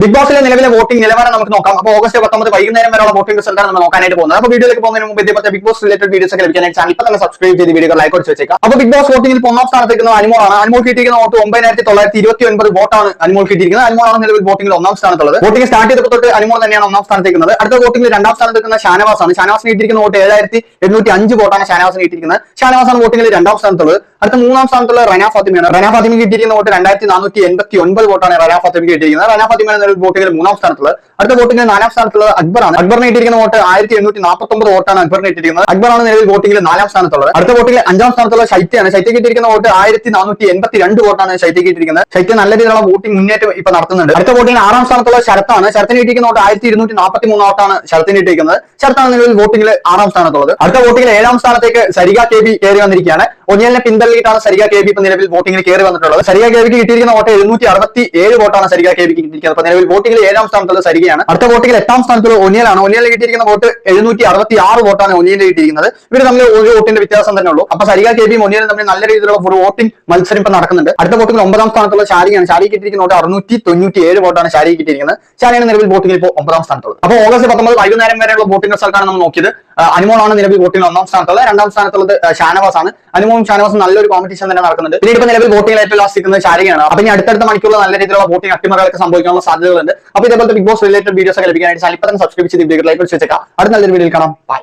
Big ബോസിലെ നിലവിലെ voting നിലവാരം നമുക്ക് നോക്കാം. അപ്പോൾ ഓഗസ്റ്റ് 19 വൈകുന്നേരം വരെയുള്ള വോട്ടിംഗ് റിസൾട്ടാണ് നമ്മൾ നോക്കാനായിട്ട് പോകുന്നത്. അപ്പോൾ വീഡിയോയിലേക്ക് പോകുന്നതിന് മുമ്പ് ഇതേപോലത്തെ ബിഗ് ബോസ് റിലേറ്റഡ് വീഡിയോസ് ഒക്കെ ലഭിക്കാനായിട്ട് ചാനൽ ഇപ്പൊ തന്നെ സബ്സ്ക്രൈബ് ചെയ്ത് വീഡിയോ ലൈക്ക് അടിച്ച് വെച്ചേക്കാം. അപ്പോൾ ബിഗ് ബോസ് വോട്ടിംഗിൽ ഒന്നാം സ്ഥാനത്തേക്ക് അനുമോളാണ്. അനുമോൾ കിട്ടിയിരിക്കുന്ന വോട്ട് 9929 വോട്ടാണ് അനുമോൾ കിട്ടിയിരിക്കുന്നത്. അനുമോളാണ് നിലവിൽ വോട്ടിംഗിൽ ഒന്നാം സ്ഥാനത്തുള്ളത്. വോട്ടിംഗ് സ്റ്റാർട്ട് ചെയ്തപ്പോൾ തൊട്ട് അനുമോൾ തന്നെയാണ് ഒന്നാം സ്ഥാനത്തേക്കുന്നത്. അടുത്ത വോട്ടിംഗിൽ രണ്ടാം സ്ഥാനത്തേക്കുന്ന ഷാനവാസാണ്. ഷാനവാസിന് കിട്ടിയിരിക്കുന്ന വോട്ട് 7805 വോട്ടാണ് ഷാനവാസിന് കിട്ടിയിരിക്കുന്നത്. ഷാനവാസാണ് വോട്ടിംഗിൽ രണ്ടാം സ്ഥാനത്തുള്ളത്. അടുത്ത മൂന്നാം സ്ഥാനത്തുള്ള റന ഫാത്തിമയാണ്. റന ഫാത്തിമയ്ക്ക് കിട്ടിയിരിക്കുന്ന വോട്ട് 2489 വോട്ടാണ് റന ഫാത്തിമയ്ക്ക് കിട്ടിയിരിക്കുന്നത്. റന ഫാത്തിമയാണ് നിലവിൽ വോട്ടിംഗിൽ മൂന്നാം സ്ഥാനത്തുള്ളത്. അടുത്ത വോട്ടിംഗിൽ നാലാം സ്ഥാനത്തുള്ളത് അക്ബറാണ്. അക്ബറിന് കിട്ടിയിരിക്കുന്ന വോട്ട് 1849 വോട്ടാണ് അക്ബറിന് കിട്ടിയിരിക്കുന്നത്. അക്ബറാണ് നിലവിൽ വോട്ടിംഗിൽ നാലാം സ്ഥാനത്തുള്ളത്. അടുത്ത വോട്ടിംഗിൽ അഞ്ചാം സ്ഥാനത്തുള്ള ശൈത്യയാണ്. ശൈത്യക്ക് കിട്ടിയിരിക്കുന്ന വോട്ട് 1482 വോട്ടാണ് ശൈത്യക്ക് കിട്ടിയിരിക്കുന്നത്. ശൈത്യ നല്ല രീതിയിലുള്ള വോട്ടിംഗ് മുന്നേറ്റം ഇപ്പൊ നടത്തുന്നുണ്ട്. അടുത്ത വോട്ടിംഗിൽ ആറാം സ്ഥാനത്തുള്ള ശരത്താണ്. ശരത്തിന് കിട്ടിയിരിക്കുന്ന വോട്ട് 1243 വോട്ടാണ് ശരത്തിന് കിട്ടിയിരിക്കുന്നത്. ശരത്താണ് നിലവിൽ വോട്ടിംഗിൽ ആറാം സ്ഥാനത്തുള്ളത്. അടുത്ത വോട്ടിംഗിൽ ഏഴാം സ്ഥാനത്തേക്ക് സരിക കെ ബി കയറി വന്നിരിക്കുകയാണ്. ഒനിയലിനെ പിന്തള്ളിയിട്ടാണ് സരിക കെ ബി ഇപ്പൊ നിലവിൽ വോട്ടിംഗിൽ കയറി വന്നിട്ടുള്ളത്. സരിക കെ ബിക്ക് കിട്ടിയിരിക്കുന്ന വോട്ട് 767 വോട്ടാണ് സരിക കെ ബിക്ക് കിട്ടിയിരിക്കുന്നത്. അപ്പൊ നിലവിൽ വോട്ടിംഗിൽ ഏഴാം സ്ഥാനത്തുള്ള സരികയാണ്. അടുത്ത വോട്ടിംഗിൽ എട്ടാം സ്ഥാനത്തുള്ള ഒനിയലാണ്. ഒനിയലിന് കിട്ടിയിരിക്കുന്ന വോട്ട് 766 വോട്ടാണ് ഒനിയലിന് കിട്ടിയിരിക്കുന്നത്. ഇവർ തമ്മിൽ ഒരു വോട്ടിന്റെ വ്യത്യാസം തന്നെ ഉള്ളൂ. അപ്പൊ സരിക കെ ബിയും ഒനിയലും തമ്മിൽ നല്ല രീതിയിലുള്ള ഒരു വോട്ടിംഗ് മത്സരം ഇപ്പൊ നടക്കുന്നുണ്ട്. അടുത്ത വോട്ടിംഗിൽ ഒമ്പതാം സ്ഥാനത്തുള്ള ഷാരിയാണ്. ഷാരി കിട്ടിയിരിക്കുന്ന വോട്ട് 697 വോട്ടാണ് ഷാരി കിട്ടിയിരിക്കുന്നത്. ഷാരിയാണ് നിലവിൽ വോട്ടിംഗിൽ ഇപ്പോൾ ഒമ്പതാം സ്ഥാനത്തുള്ളത്. അപ്പോൾ ഓഗസ്റ്റ് 19 വൈകുന്നേരം വരെയുള്ള വോട്ടിംഗ് റിസൾട്ടാണ് നമ്മൾ നോക്കിയത്. അനുമോളാണ് നിലവിൽ വോട്ടിംഗിൽ ഒന്നാം സ്ഥാനത്തുള്ളത്. രണ്ടാം സ്ഥാനത്തുള്ളത് ഷാനവാസ് ആണ്. അനുമോളും ഷാനവാസും നല്ലൊരു കോമ്പറ്റീഷൻ തന്നെ നടക്കുന്നുണ്ട്. പിന്നീട് ഇപ്പൊ നിലവിൽ വോട്ടിംഗിൽ ഏറ്റവും ലാസ്റ്റ് നിൽക്കുന്നത് ഷാരികയാണ്. അപ്പൊ ഇനി അടുത്തടുത്ത മണിക്കൂറിൽ നല്ല രീതിയിലുള്ള വോട്ടിംഗ് അട്ടിമറികളൊക്കെ സംഭവിക്കാനുള്ള സാധ്യതകളുണ്ട്. അപ്പോൾ ഇതേപോലത്തെ ബിഗ് ബോസ് റിലേറ്റഡ് വീഡിയോസ് ഒക്കെ ലഭിക്കാനായിട്ട് ചാനൽ ഇപ്പൊ തന്നെ സബ്സ്ക്രൈബ് ചെയ്ത് വീഡിയോ ലൈക്ക് വെച്ചേക്കാം. അടുത്ത നല്ലൊരു വീഡിയോയിൽ കാണാം. ബൈ.